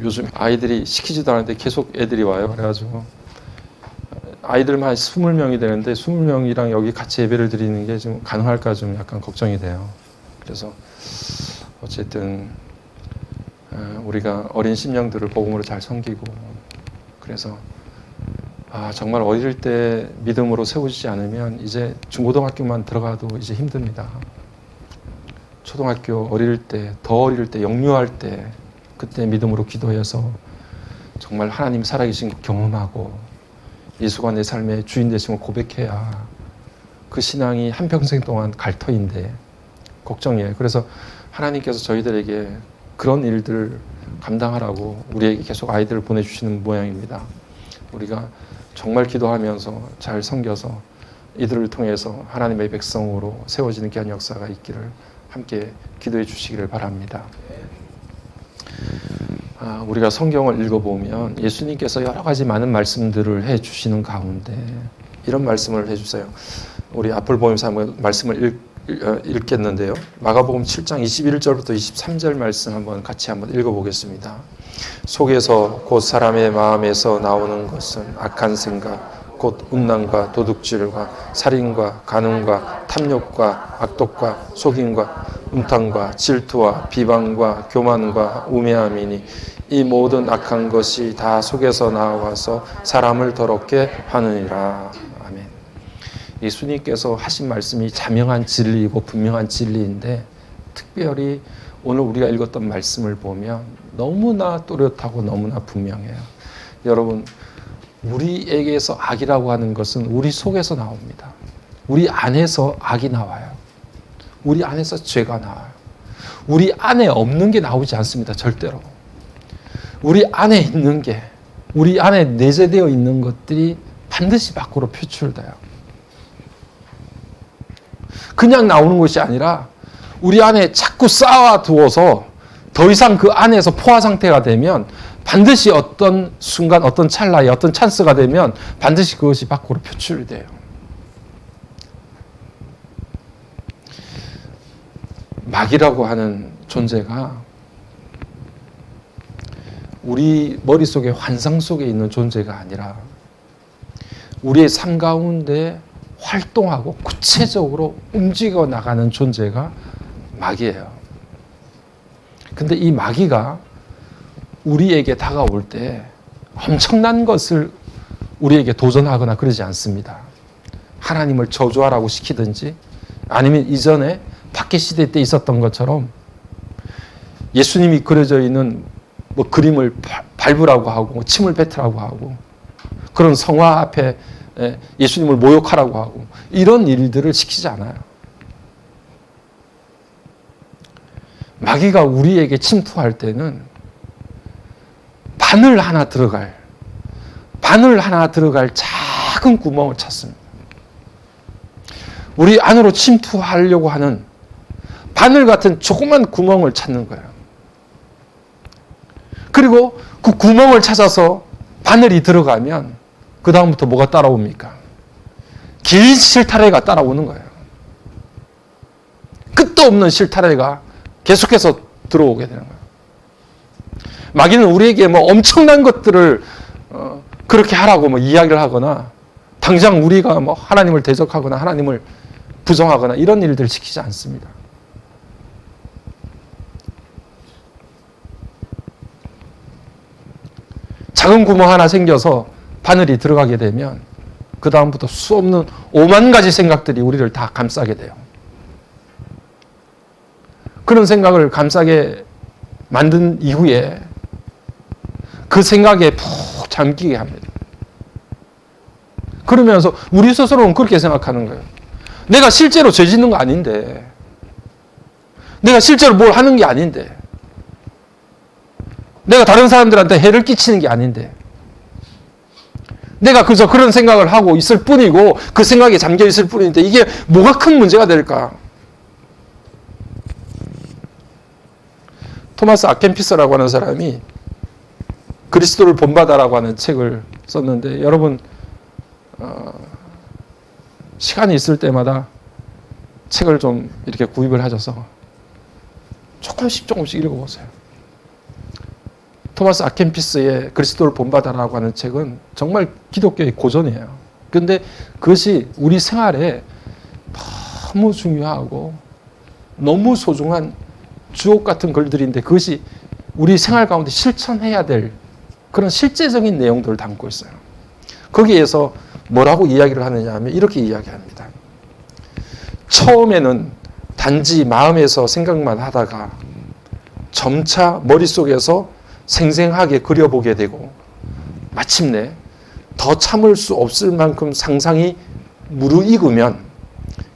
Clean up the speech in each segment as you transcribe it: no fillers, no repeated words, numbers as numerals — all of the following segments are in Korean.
요즘 아이들이 시키지도 않는데 계속 애들이 와요. 그래가지고 아이들만 한 20명이 되는데 20명이랑 여기 같이 예배를 드리는 게 좀 가능할까 좀 약간 걱정이 돼요. 그래서 어쨌든 우리가 어린 심령들을 복음으로 잘 섬기고, 그래서 정말 어릴 때 믿음으로 세우지 않으면 이제 중고등학교만 들어가도 이제 힘듭니다. 초등학교 어릴 때, 더 어릴 때, 영유할 때 그때 믿음으로 기도해서 정말 하나님 살아계신 거 경험하고 예수가 내 삶의 주인 되심을 고백해야 그 신앙이 한평생 동안 갈 터인데 걱정이에요. 그래서 하나님께서 저희들에게 그런 일들을 감당하라고 우리에게 계속 아이들을 보내주시는 모양입니다. 우리가 정말 기도하면서 잘 섬겨서 이들을 통해서 하나님의 백성으로 세워지는 귀한 역사가 있기를 함께 기도해 주시기를 바랍니다. 우리가 성경을 읽어보면 예수님께서 여러 가지 많은 말씀들을 해주시는 가운데 이런 말씀을 해주세요. 우리 앞을 보면서 한번 말씀을 읽겠는데요. 마가복음 7장 21절부터 23절 말씀 같이 한번 읽어보겠습니다. 속에서 곧 사람의 마음에서 나오는 것은 악한 생각, 곧 음란과 도둑질과 살인과 간음과 탐욕과 악독과 속임과 음탕과 질투와 비방과 교만과 우매함이니 이 모든 악한 것이 다 속에서 나와서 사람을 더럽게 하느니라. 아멘. 예수님께서 하신 말씀이 자명한 진리이고 분명한 진리인데 특별히 오늘 우리가 읽었던 말씀을 보면 너무나 또렷하고 너무나 분명해요. 여러분, 우리에게서 악이라고 하는 것은 우리 속에서 나옵니다. 우리 안에서 악이 나와요. 우리 안에서 죄가 나와요. 우리 안에 없는 게 나오지 않습니다. 절대로. 우리 안에 있는 게, 우리 안에 내재되어 있는 것들이 반드시 밖으로 표출돼요. 그냥 나오는 것이 아니라 우리 안에 자꾸 쌓아두어서 더 이상 그 안에서 포화 상태가 되면 반드시 어떤 순간, 어떤 찰나에 어떤 찬스가 되면 반드시 그것이 밖으로 표출이 돼요. 마귀라고 하는 존재가 우리 머릿속에 환상 속에 있는 존재가 아니라 우리의 삶 가운데 활동하고 구체적으로 움직여 나가는 존재가 마귀예요. 근데 이 마귀가 우리에게 다가올 때 엄청난 것을 우리에게 도전하거나 그러지 않습니다. 하나님을 저주하라고 시키든지 아니면 이전에 박해 시대 때 있었던 것처럼 예수님이 그려져 있는 그림을 밟으라고 하고 침을 뱉으라고 하고 그런 성화 앞에 예수님을 모욕하라고 하고 이런 일들을 시키지 않아요. 마귀가 우리에게 침투할 때는 바늘 하나 들어갈 작은 구멍을 찾습니다. 우리 안으로 침투하려고 하는 바늘 같은 조그만 구멍을 찾는 거예요. 그리고 그 구멍을 찾아서 바늘이 들어가면 그 다음부터 뭐가 따라옵니까? 긴 실타래가 따라오는 거예요. 끝도 없는 실타래가 계속해서 들어오게 되는 거예요. 마귀는 우리에게 엄청난 것들을 그렇게 하라고 이야기를 하거나 당장 우리가 하나님을 대적하거나 하나님을 부정하거나 이런 일들을 시키지 않습니다. 작은 구멍 하나 생겨서 바늘이 들어가게 되면 그 다음부터 수 없는 5만 가지 생각들이 우리를 다 감싸게 돼요. 그런 생각을 감싸게 만든 이후에 그 생각에 푹 잠기게 합니다. 그러면서 우리 스스로는 그렇게 생각하는 거예요. 내가 실제로 죄 짓는 거 아닌데, 내가 실제로 뭘 하는 게 아닌데, 내가 다른 사람들한테 해를 끼치는 게 아닌데, 내가 그저 그런 생각을 하고 있을 뿐이고 그 생각에 잠겨 있을 뿐인데 이게 뭐가 큰 문제가 될까? 토마스 아켄피스라고 하는 사람이 그리스도를 본받아라고 하는 책을 썼는데 여러분 시간이 있을 때마다 책을 좀 이렇게 구입을 하셔서 조금씩 읽어보세요. 토마스 아켄피스의 그리스도를 본받아라고 하는 책은 정말 기독교의 고전이에요. 그런데 그것이 우리 생활에 너무 중요하고 너무 소중한 주옥 같은 글들인데 그것이 우리 생활 가운데 실천해야 될 그런 실제적인 내용들을 담고 있어요. 거기에서 뭐라고 이야기를 하느냐 하면 이렇게 이야기합니다. 처음에는 단지 마음에서 생각만 하다가 점차 머릿속에서 생생하게 그려보게 되고 마침내 더 참을 수 없을 만큼 상상이 무르익으면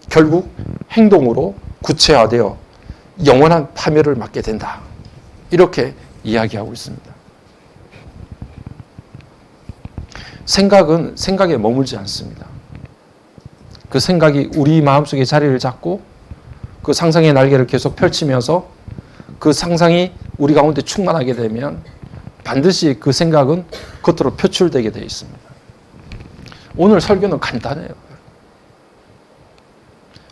결국 행동으로 구체화되어 영원한 파멸을 맞게 된다. 이렇게 이야기하고 있습니다. 생각은 생각에 머물지 않습니다. 그 생각이 우리 마음속에 자리를 잡고 그 상상의 날개를 계속 펼치면서 그 상상이 우리 가운데 충만하게 되면 반드시 그 생각은 겉으로 표출되게 되어 있습니다. 오늘 설교는 간단해요.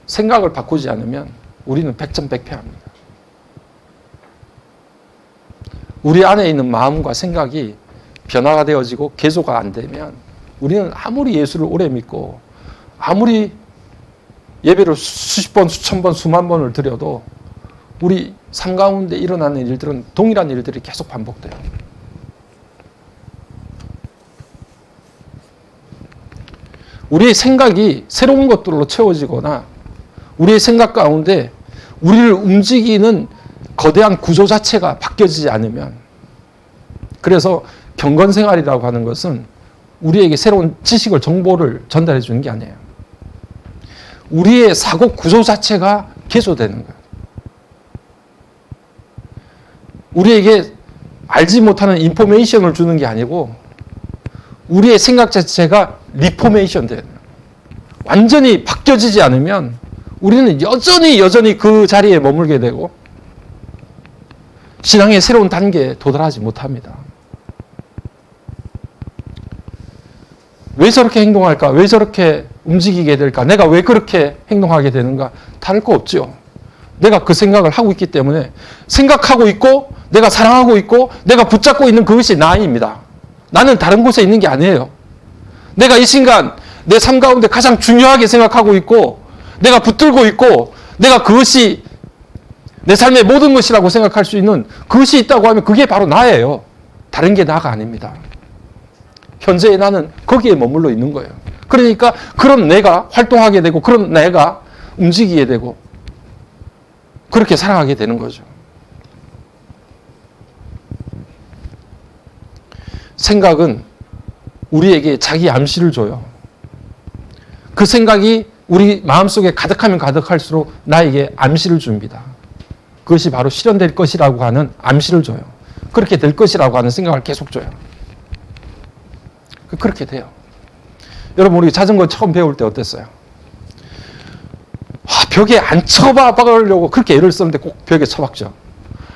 생각을 바꾸지 않으면 우리는 백전백패합니다. 우리 안에 있는 마음과 생각이 변화가 되어지고 개조가 안 되면 우리는 아무리 예수를 오래 믿고 아무리 예배를 수십 번, 수천 번, 수만 번을 드려도 우리 삶 가운데 일어나는 일들은 동일한 일들이 계속 반복돼요. 우리의 생각이 새로운 것들로 채워지거나 우리의 생각 가운데 우리를 움직이는 거대한 구조 자체가 바뀌어지지 않으면, 그래서 경건생활이라고 하는 것은 우리에게 새로운 지식을, 정보를 전달해 주는 게 아니에요. 우리의 사고 구조 자체가 개조되는 거예요. 우리에게 알지 못하는 인포메이션을 주는 게 아니고 우리의 생각 자체가 리포메이션 되는 거예요. 완전히 바뀌어지지 않으면 우리는 여전히 그 자리에 머물게 되고 신앙의 새로운 단계에 도달하지 못합니다. 왜 저렇게 행동할까? 왜 저렇게 움직이게 될까? 내가 왜 그렇게 행동하게 되는가? 다를 거 없죠. 내가 그 생각을 하고 있기 때문에 생각하고 있고 내가 사랑하고 있고 내가 붙잡고 있는 그것이 나입니다. 나는 다른 곳에 있는 게 아니에요. 내가 이 순간 내 삶 가운데 가장 중요하게 생각하고 있고 내가 붙들고 있고 내가 그것이 내 삶의 모든 것이라고 생각할 수 있는 그것이 있다고 하면 그게 바로 나예요. 다른 게 나가 아닙니다. 현재의 나는 거기에 머물러 있는 거예요. 그러니까 그런 내가 활동하게 되고 그런 내가 움직이게 되고 그렇게 살아가게 되는 거죠. 생각은 우리에게 자기 암시를 줘요. 그 생각이 우리 마음속에 가득하면 가득할수록 나에게 암시를 줍니다. 그것이 바로 실현될 것이라고 하는 암시를 줘요. 그렇게 될 것이라고 하는 생각을 계속 줘요. 그렇게 돼요. 여러분, 우리 자전거 처음 배울 때 어땠어요? 벽에 안 쳐박으려고 그렇게 애를 쓰는데 꼭 벽에 쳐박죠.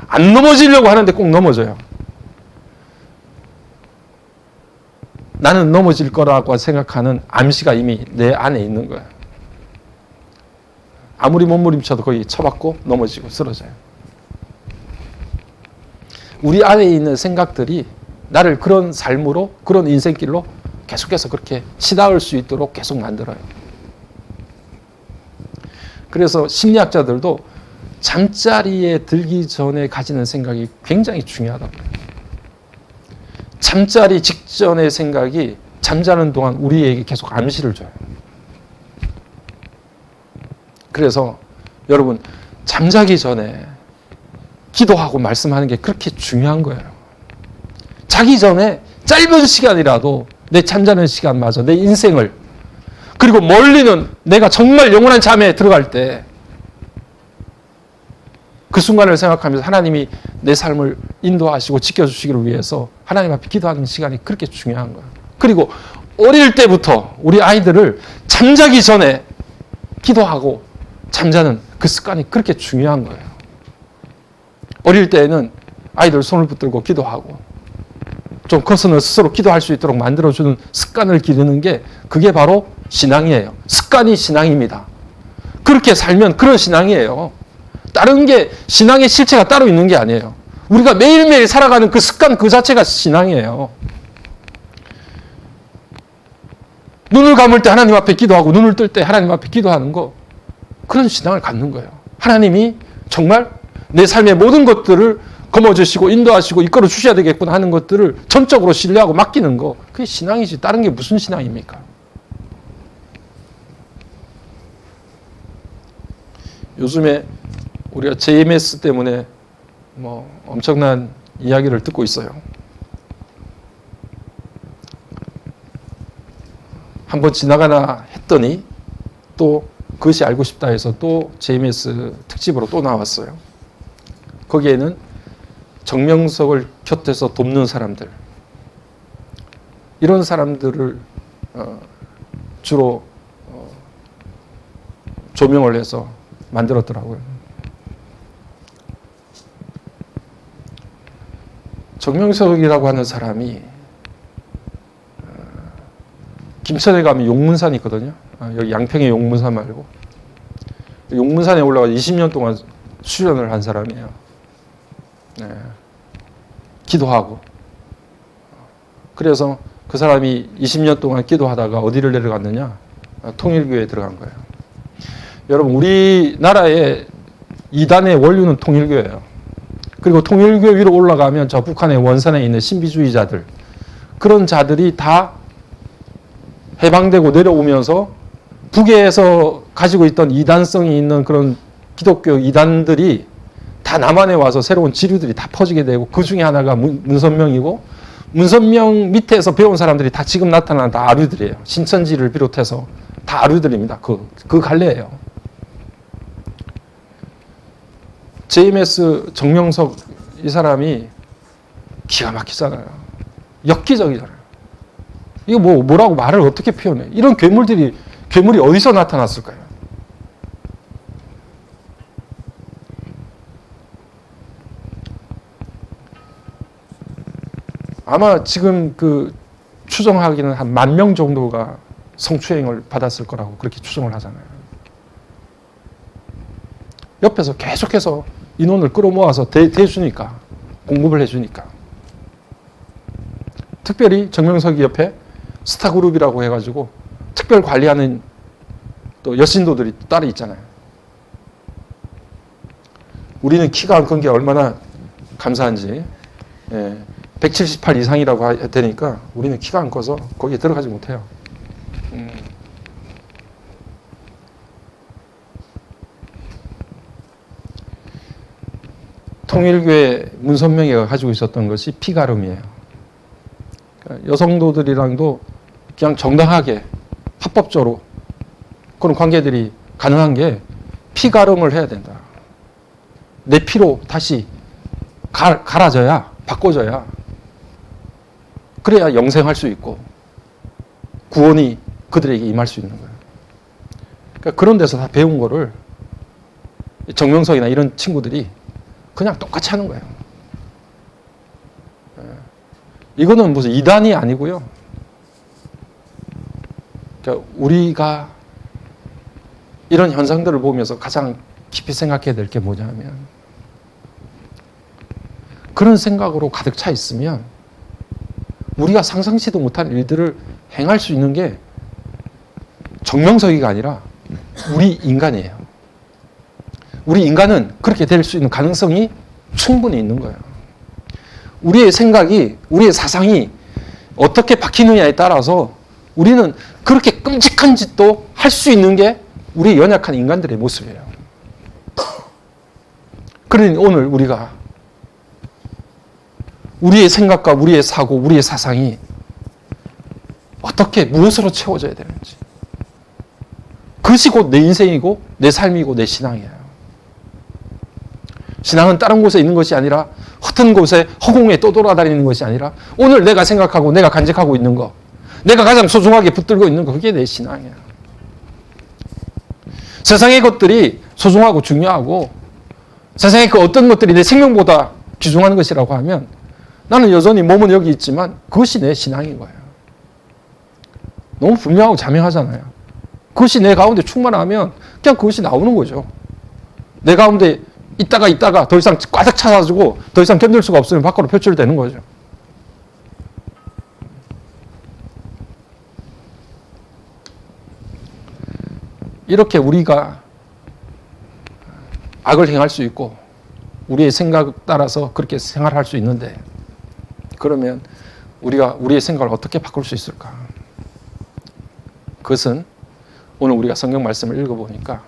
안 넘어지려고 하는데 꼭 넘어져요. 나는 넘어질 거라고 생각하는 암시가 이미 내 안에 있는 거예요. 아무리 몸부림쳐도 거기 쳐박고 넘어지고 쓰러져요. 우리 안에 있는 생각들이 나를 그런 삶으로, 그런 인생길로 계속해서 그렇게 치닫을 수 있도록 계속 만들어요. 그래서 심리학자들도 잠자리에 들기 전에 가지는 생각이 굉장히 중요하다고 해요. 잠자리 직전의 생각이 잠자는 동안 우리에게 계속 암시를 줘요. 그래서 여러분, 잠자기 전에 기도하고 말씀하는 게 그렇게 중요한 거예요. 자기 전에 짧은 시간이라도 내 잠자는 시간마저 내 인생을, 그리고 멀리는 내가 정말 영원한 잠에 들어갈 때 그 순간을 생각하면서 하나님이 내 삶을 인도하시고 지켜주시기를 위해서 하나님 앞에 기도하는 시간이 그렇게 중요한 거예요. 그리고 어릴 때부터 우리 아이들을 잠자기 전에 기도하고 잠자는 그 습관이 그렇게 중요한 거예요. 어릴 때에는 아이들 손을 붙들고 기도하고 좀 커서는 스스로 기도할 수 있도록 만들어주는 습관을 기르는 게 그게 바로 신앙이에요. 습관이 신앙입니다. 그렇게 살면 그런 신앙이에요. 다른 게 신앙의 실체가 따로 있는 게 아니에요. 우리가 매일매일 살아가는 그 습관 그 자체가 신앙이에요. 눈을 감을 때 하나님 앞에 기도하고 눈을 뜰 때 하나님 앞에 기도하는 거, 그런 신앙을 갖는 거예요. 하나님이 정말 내 삶의 모든 것들을 거머쥐시고 인도하시고 이끌어 주셔야 되겠구나 하는 것들을 전적으로 신뢰하고 맡기는 거, 그게 신앙이지 다른 게 무슨 신앙입니까? 요즘에 우리가 JMS 때문에 뭐 엄청난 이야기를 듣고 있어요. 한번 지나가나 했더니 또 그것이 알고 싶다 해서 또 JMS 특집으로 또 나왔어요. 거기에는 정명석을 곁에서 돕는 사람들, 이런 사람들을 주로 조명을 해서 만들었더라고요. 정명석이라고 하는 사람이 김천에 가면 용문산이 있거든요. 여기 양평에 용문산 말고 용문산에 올라가 20년 동안 수련을 한 사람이에요. 네. 기도하고. 그래서 그 사람이 20년 동안 기도하다가 어디를 내려갔느냐? 통일교회에 들어간 거예요. 여러분, 우리나라의 이단의 원류는 통일교예요. 그리고 통일교 위로 올라가면 저 북한의 원산에 있는 신비주의자들, 그런 자들이 다 해방되고 내려오면서 북에서 가지고 있던 이단성이 있는 그런 기독교 이단들이 다 남한에 와서 새로운 지류들이 다 퍼지게 되고, 그 중에 하나가 문선명이고, 문선명 밑에서 배운 사람들이 다 지금 나타나는 다 아류들이에요. 신천지를 비롯해서 다 아류들입니다. 그 갈래예요. JMS 정명석 이 사람이 기가 막히잖아요. 엽기적이잖아요. 이거 뭐라고 말을 어떻게 표현해? 이런 괴물이 어디서 나타났을까요? 아마 지금 추정하기는 한 10,000명 정도가 성추행을 받았을 거라고 그렇게 추정을 하잖아요. 옆에서 계속해서 인원을 끌어모아서 대주니까, 공급을 해주니까. 특별히 정명석이 옆에 스타그룹이라고 해가지고 특별 관리하는 또 여신도들이 따로 있잖아요. 우리는 키가 안 큰 게 얼마나 감사한지. 178 이상이라고 되니까 우리는 키가 안 커서 거기에 들어가지 못해요. 통일교회 문선명이가 가지고 있었던 것이 피가름이에요. 그러니까 여성도들이랑도 그냥 정당하게 합법적으로 그런 관계들이 가능한 게 피가름을 해야 된다. 내 피로 다시 갈아져야, 바꿔져야, 그래야 영생할 수 있고 구원이 그들에게 임할 수 있는 거예요. 그러니까 그런 데서 다 배운 거를 정명석이나 이런 친구들이 그냥 똑같이 하는 거예요. 이거는 무슨 이단이 아니고요. 그러니까 우리가 이런 현상들을 보면서 가장 깊이 생각해야 될 게 뭐냐면, 그런 생각으로 가득 차 있으면 우리가 상상치도 못한 일들을 행할 수 있는 게 정명석이가 아니라 우리 인간이에요. 우리 인간은 그렇게 될 수 있는 가능성이 충분히 있는 거예요. 우리의 생각이, 우리의 사상이 어떻게 박히느냐에 따라서 우리는 그렇게 끔찍한 짓도 할 수 있는 게 우리 연약한 인간들의 모습이에요. 그러니 오늘 우리가 우리의 생각과 우리의 사고, 우리의 사상이 어떻게, 무엇으로 채워져야 되는지, 그것이 곧 내 인생이고 내 삶이고 내 신앙이에요. 신앙은 다른 곳에 있는 것이 아니라, 헛은 곳에 허공에 떠돌아다니는 것이 아니라, 오늘 내가 생각하고 내가 간직하고 있는 것, 내가 가장 소중하게 붙들고 있는 것, 그게 내 신앙이에요. 세상의 것들이 소중하고 중요하고 세상의 그 어떤 것들이 내 생명보다 귀중한 것이라고 하면 나는 여전히 몸은 여기 있지만 그것이 내 신앙인 거예요. 너무 분명하고 자명하잖아요. 그것이 내 가운데 충만하면 그냥 그것이 나오는 거죠. 내 가운데 있다가 더 이상 꽉 차가지고 더 이상 견딜 수가 없으면 밖으로 표출되는 거죠. 이렇게 우리가 악을 행할 수 있고 우리의 생각 따라서 그렇게 생활할 수 있는데, 그러면 우리가 우리의 생각을 어떻게 바꿀 수 있을까? 그것은 오늘 우리가 성경 말씀을 읽어보니까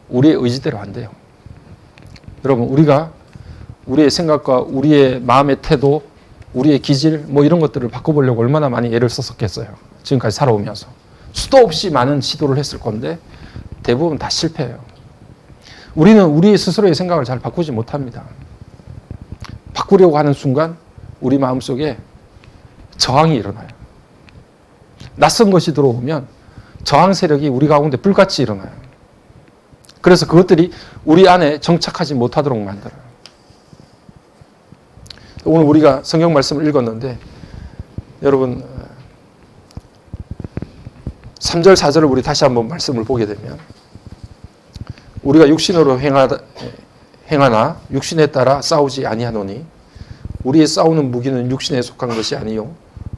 우리의 의지대로 안 돼요. 여러분, 우리가 우리의 생각과 우리의 마음의 태도, 우리의 기질 이런 것들을 바꿔보려고 얼마나 많이 애를 썼었겠어요. 지금까지 살아오면서 수도 없이 많은 시도를 했을 건데 대부분 다 실패해요. 우리는 우리 스스로의 생각을 잘 바꾸지 못합니다. 바꾸려고 하는 순간 우리 마음속에 저항이 일어나요. 낯선 것이 들어오면 저항 세력이 우리 가운데 불같이 일어나요. 그래서 그것들이 우리 안에 정착하지 못하도록 만들어요. 오늘 우리가 성경 말씀을 읽었는데 여러분 3절 4절을 우리 다시 한번 말씀을 보게 되면, 우리가 육신으로 행하나 육신에 따라 싸우지 아니하노니 우리의 싸우는 무기는 육신에 속한 것이 아니요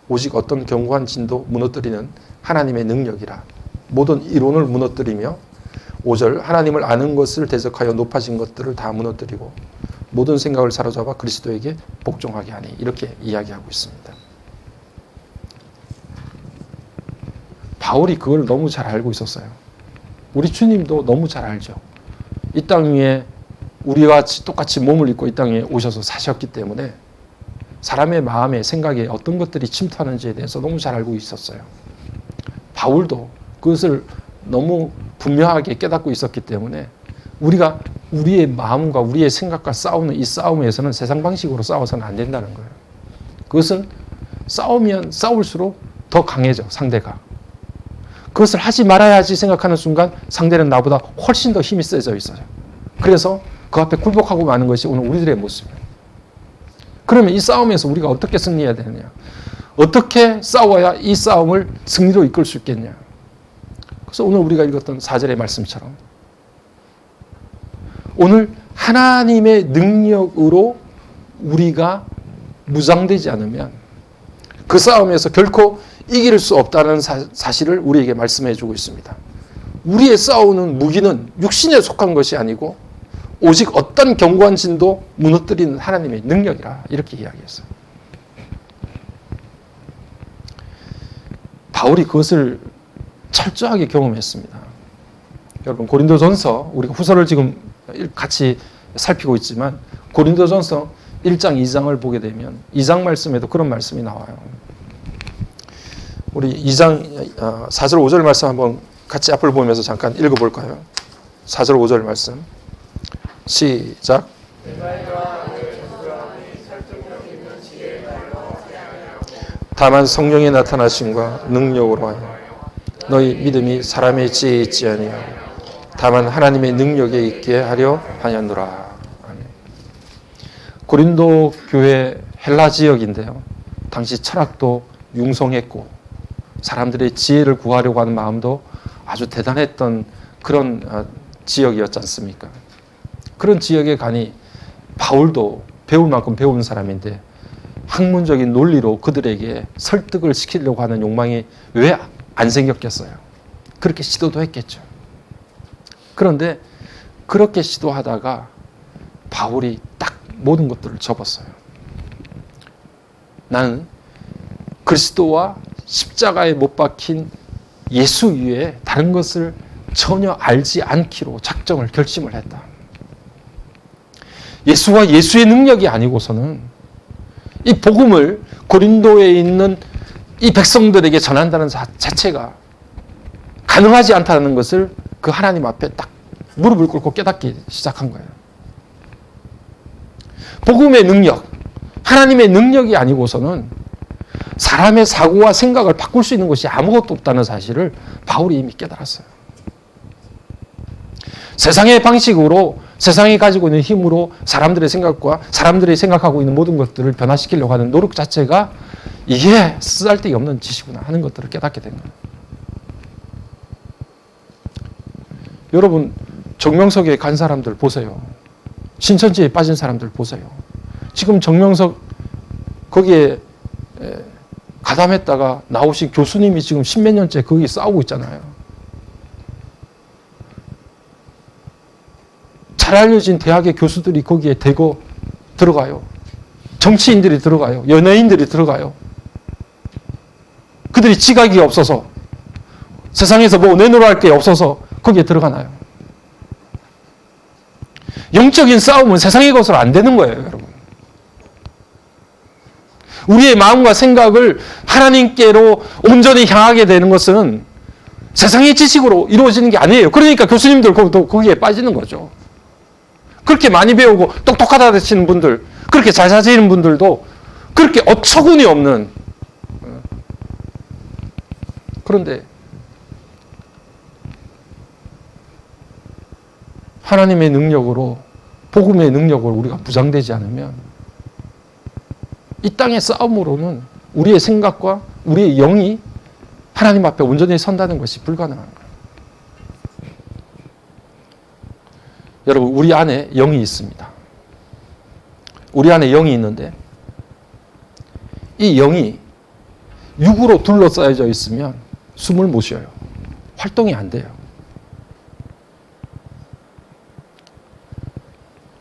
오직 어떤 견고한 진도 무너뜨리는 하나님의 능력이라. 모든 이론을 무너뜨리며 5절 하나님을 아는 것을 대적하여 높아진 것들을 다 무너뜨리고 모든 생각을 사로잡아 그리스도에게 복종하게 하니, 이렇게 이야기하고 있습니다. 바울이 그걸 너무 잘 알고 있었어요. 우리 주님도 너무 잘 알죠. 이 땅 위에 우리와 똑같이 몸을 입고 이 땅에 오셔서 사셨기 때문에 사람의 마음에 생각에 어떤 것들이 침투하는지에 대해서 너무 잘 알고 있었어요. 바울도 그것을 너무 분명하게 깨닫고 있었기 때문에 우리가 우리의 마음과 우리의 생각과 싸우는 이 싸움에서는 세상 방식으로 싸워서는 안 된다는 거예요. 그것은 싸우면 싸울수록 더 강해져, 상대가. 그것을 하지 말아야지 생각하는 순간 상대는 나보다 훨씬 더 힘이 세져 있어요. 그래서 그 앞에 굴복하고 마는 것이 오늘 우리들의 모습이에요. 그러면 이 싸움에서 우리가 어떻게 승리해야 되느냐? 어떻게 싸워야 이 싸움을 승리로 이끌 수 있겠냐? 그래서 오늘 우리가 읽었던 4절의 말씀처럼 오늘 하나님의 능력으로 우리가 무장되지 않으면 그 싸움에서 결코 이길 수 없다는 사실을 우리에게 말씀해 주고 있습니다. 우리의 싸우는 무기는 육신에 속한 것이 아니고 오직 어떤 견고한 진도 무너뜨리는 하나님의 능력이라, 이렇게 이야기했어요. 바울이 그것을 철저하게 경험했습니다. 여러분, 고린도전서, 우리가 후서를 지금 같이 살피고 있지만 고린도전서 1장 2장을 보게 되면 2장 말씀에도 그런 말씀이 나와요. 우리 2장 4절 5절 말씀 한번 같이 앞을 보면서 잠깐 읽어볼까요? 4절 5절 말씀 시작. 다만 성령의 나타나심과 능력으로 하여 너희 믿음이 사람의 지혜에 있지 아니하고 다만 하나님의 능력에 있게 하려 하였노라. 고린도 교회 헬라 지역인데요. 당시 철학도 융성했고 사람들의 지혜를 구하려고 하는 마음도 아주 대단했던 그런 지역이었지 않습니까? 그런 지역에 가니 바울도 배울 만큼 배운 사람인데 학문적인 논리로 그들에게 설득을 시키려고 하는 욕망이 왜 안 생겼겠어요? 그렇게 시도도 했겠죠. 그런데 그렇게 시도하다가 바울이 딱 모든 것들을 접었어요. 나는 그리스도와 십자가에 못 박힌 예수 위에 다른 것을 전혀 알지 않기로 작정을 결심을 했다. 예수와 예수의 능력이 아니고서는 이 복음을 고린도에 있는 이 백성들에게 전한다는 자체가 가능하지 않다는 것을 그 하나님 앞에 딱 무릎을 꿇고 깨닫기 시작한 거예요. 복음의 능력, 하나님의 능력이 아니고서는 사람의 사고와 생각을 바꿀 수 있는 것이 아무것도 없다는 사실을 바울이 이미 깨달았어요. 세상의 방식으로, 세상이 가지고 있는 힘으로 사람들의 생각과 사람들이 생각하고 있는 모든 것들을 변화시키려고 하는 노력 자체가 이게 쓰잘데기 없는 짓이구나 하는 것들을 깨닫게 된 거예요. 여러분, 정명석에 간 사람들 보세요. 신천지에 빠진 사람들 보세요. 지금 정명석 거기에 가담했다가 나오신 교수님이 지금 십몇 년째 거기 싸우고 있잖아요. 잘 알려진 대학의 교수들이 거기에 대거 들어가요. 정치인들이 들어가요. 연예인들이 들어가요. 그들이 지각이 없어서, 세상에서 뭐 내놓을 게 없어서 거기에 들어가나요? 영적인 싸움은 세상의 것으로 안 되는 거예요, 여러분. 우리의 마음과 생각을 하나님께로 온전히 향하게 되는 것은 세상의 지식으로 이루어지는 게 아니에요. 그러니까 교수님들 거기에 빠지는 거죠. 그렇게 많이 배우고 똑똑하다 하시는 분들, 그렇게 잘 사시는 분들도 그렇게 어처구니 없는, 그런데 하나님의 능력으로, 복음의 능력으로 우리가 부장되지 않으면 이 땅의 싸움으로는 우리의 생각과 우리의 영이 하나님 앞에 온전히 선다는 것이 불가능한 거예요. 여러분, 우리 안에 영이 있습니다. 우리 안에 영이 있는데 이 영이 육으로 둘러싸여져 있으면 숨을 못 쉬어요. 활동이 안 돼요.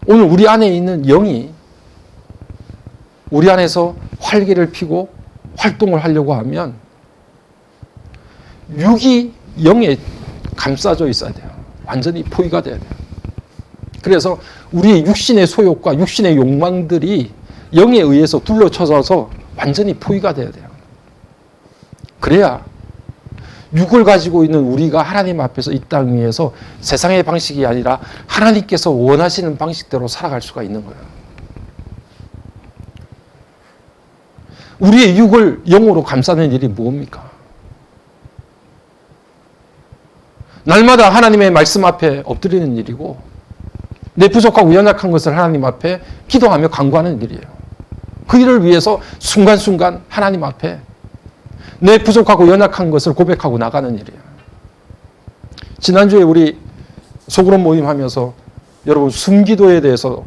오늘 우리 안에 있는 영이 우리 안에서 활기를 피고 활동을 하려고 하면 육이 영에 감싸져 있어야 돼요. 완전히 포위가 돼야 돼요. 그래서 우리의 육신의 소욕과 육신의 욕망들이 영에 의해서 둘러쳐져서 완전히 포위가 돼야 돼요. 그래야 육을 가지고 있는 우리가 하나님 앞에서 이 땅 위에서 세상의 방식이 아니라 하나님께서 원하시는 방식대로 살아갈 수가 있는 거예요. 우리의 육을 영으로 감싸는 일이 뭡니까? 날마다 하나님의 말씀 앞에 엎드리는 일이고, 내 부족하고 연약한 것을 하나님 앞에 기도하며 간구하는 일이에요. 그 일을 위해서 순간순간 하나님 앞에 내 부족하고 연약한 것을 고백하고 나가는 일이에요. 지난주에 우리 소그룹 모임 하면서 여러분 숨기도에 대해서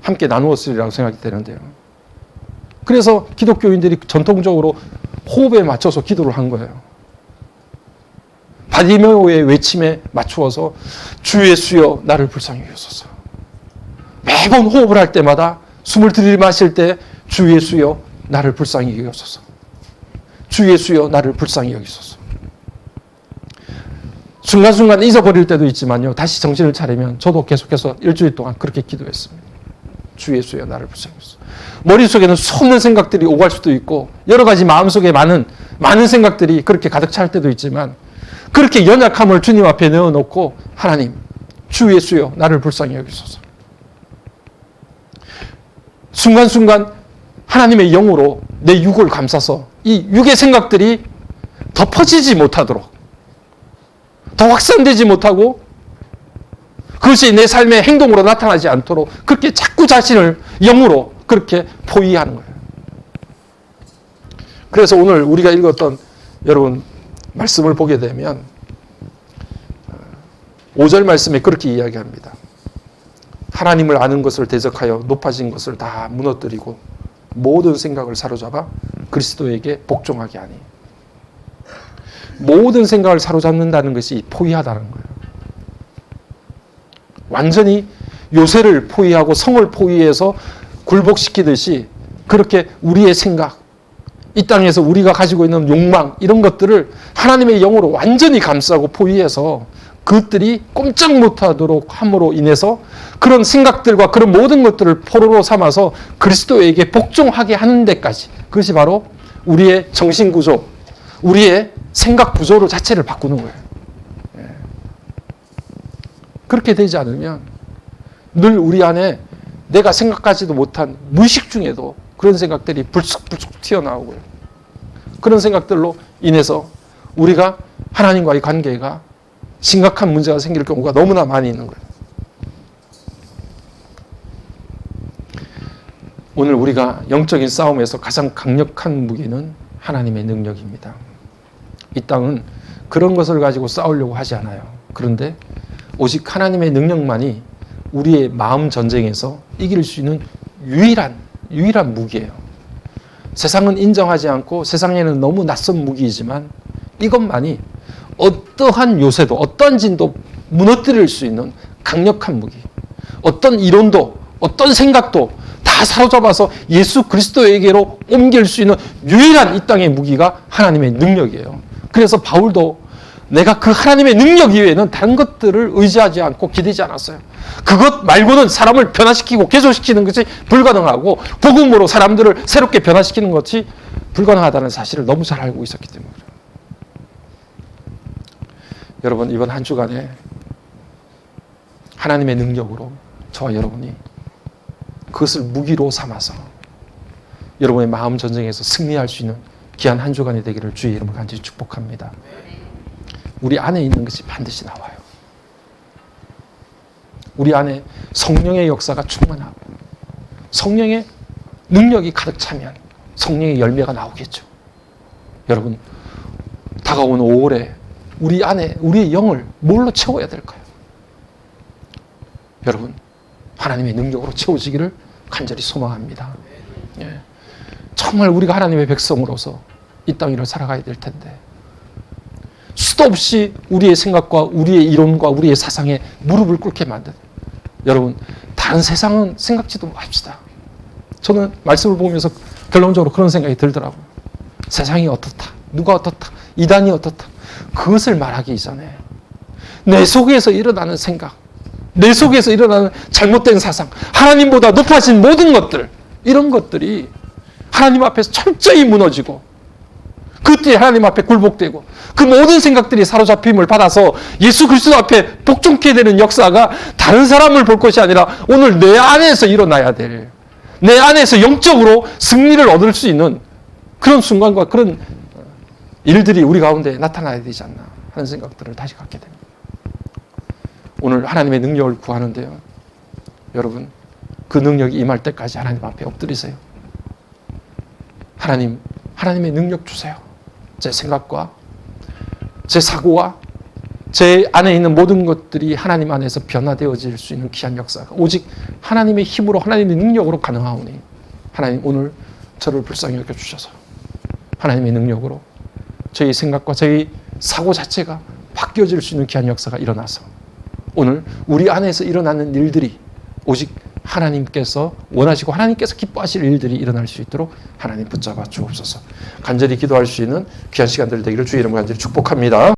함께 나누었으리라고 생각이 되는데요. 그래서 기독교인들이 전통적으로 호흡에 맞춰서 기도를 한 거예요. 바디메오의 외침에 맞추어서 주 예수여 나를 불쌍히 여기소서. 매번 호흡을 할 때마다 숨을 들이마실 때 주 예수여 나를 불쌍히 여기소서. 주 예수여 나를 불쌍히 여기소서. 순간순간 잊어버릴 때도 있지만요. 다시 정신을 차리면 저도 계속해서 일주일 동안 그렇게 기도했습니다. 주 예수여 나를 불쌍히 여기소서. 머릿속에는 수없는 생각들이 오갈 수도 있고 여러 가지 마음속에 많은 생각들이 그렇게 가득 찰 때도 있지만 그렇게 연약함을 주님 앞에 내어놓고 하나님 주 예수여 나를 불쌍히 여기소서. 순간순간 하나님의 영으로 내 육을 감싸서 이 육의 생각들이 더 퍼지지 못하도록, 더 확산되지 못하고 그것이 내 삶의 행동으로 나타나지 않도록 그렇게 자꾸 자신을 영으로 그렇게 포위하는 거예요. 그래서 오늘 우리가 읽었던 여러분 말씀을 보게 되면 5절 말씀에 그렇게 이야기합니다. 하나님을 아는 것을 대적하여 높아진 것을 다 무너뜨리고 모든 생각을 사로잡아 그리스도에게 복종하게 하니. 모든 생각을 사로잡는다는 것이 포위하다는 거예요. 완전히 요새를 포위하고 성을 포위해서 굴복시키듯이 그렇게 우리의 생각, 이 땅에서 우리가 가지고 있는 욕망 이런 것들을 하나님의 영으로 완전히 감싸고 포위해서 그것들이 꼼짝 못하도록 함으로 인해서 그런 생각들과 그런 모든 것들을 포로로 삼아서 그리스도에게 복종하게 하는 데까지, 그것이 바로 우리의 정신구조, 우리의 생각 구조로 자체를 바꾸는 거예요. 그렇게 되지 않으면 늘 우리 안에 내가 생각하지도 못한 무의식 중에도 그런 생각들이 불쑥불쑥 튀어나오고요. 그런 생각들로 인해서 우리가 하나님과의 관계가 심각한 문제가 생길 경우가 너무나 많이 있는 거예요. 오늘 우리가 영적인 싸움에서 가장 강력한 무기는 하나님의 능력입니다. 이 땅은 그런 것을 가지고 싸우려고 하지 않아요. 그런데 오직 하나님의 능력만이 우리의 마음 전쟁에서 이길 수 있는 유일한 무기예요. 세상은 인정하지 않고 세상에는 너무 낯선 무기이지만 이것만이 어떠한 요새도 어떠한 진도 무너뜨릴 수 있는 강력한 무기. 어떤 이론도 어떤 생각도 다 사로잡아서 예수 그리스도에게로 옮길 수 있는 유일한 이 땅의 무기가 하나님의 능력이에요. 그래서 바울도 내가 그 하나님의 능력 이외에는 다른 것들을 의지하지 않고 기대지 않았어요. 그것 말고는 사람을 변화시키고 개조시키는 것이 불가능하고 복음으로 사람들을 새롭게 변화시키는 것이 불가능하다는 사실을 너무 잘 알고 있었기 때문에 그래요. 여러분, 이번 한 주간에 하나님의 능력으로 저와 여러분이 그것을 무기로 삼아서 여러분의 마음 전쟁에서 승리할 수 있는 귀한 한 주간이 되기를 주의 이름으로 간절히 축복합니다. 우리 안에 있는 것이 반드시 나와요. 우리 안에 성령의 역사가 충만하고 성령의 능력이 가득 차면 성령의 열매가 나오겠죠. 여러분, 다가오는 5월에 우리 안에 우리의 영을 뭘로 채워야 될까요? 여러분, 하나님의 능력으로 채워지기를 간절히 소망합니다. 예. 정말 우리가 하나님의 백성으로서 이 땅 위를 살아가야 될 텐데 수도 없이 우리의 생각과 우리의 이론과 우리의 사상에 무릎을 꿇게 만든, 여러분, 다른 세상은 생각지도 합시다. 저는 말씀을 보면서 결론적으로 그런 생각이 들더라고요. 세상이 어떻다, 누가 어떻다, 이단이 어떻다, 그것을 말하기 이전에 내 속에서 일어나는 생각, 내 속에서 일어나는 잘못된 사상, 하나님보다 높아진 모든 것들, 이런 것들이 하나님 앞에서 철저히 무너지고 그때 하나님 앞에 굴복되고 그 모든 생각들이 사로잡힘을 받아서 예수 그리스도 앞에 복종케 되는 역사가 다른 사람을 볼 것이 아니라 오늘 내 안에서 일어나야 될, 내 안에서 영적으로 승리를 얻을 수 있는 그런 순간과 그런 일들이 우리 가운데 나타나야 되지 않나 하는 생각들을 다시 갖게 됩니다. 오늘 하나님의 능력을 구하는데요, 여러분, 그 능력이 임할 때까지 하나님 앞에 엎드리세요. 하나님의 능력 주세요. 제 생각과 제 사고와 제 안에 있는 모든 것들이 하나님 안에서 변화되어질 수 있는 귀한 역사가 오직 하나님의 힘으로, 하나님의 능력으로 가능하오니 하나님, 오늘 저를 불쌍히 여겨주셔서 하나님의 능력으로 저희 생각과 저희 사고 자체가 바뀌어질 수 있는 귀한 역사가 일어나서 오늘 우리 안에서 일어나는 일들이 오직 하나님께서 원하시고 하나님께서 기뻐하실 일들이 일어날 수 있도록 하나님 붙잡아 주옵소서. 간절히 기도할 수 있는 귀한 시간들 되기를 주의 이름으로 간절히 축복합니다.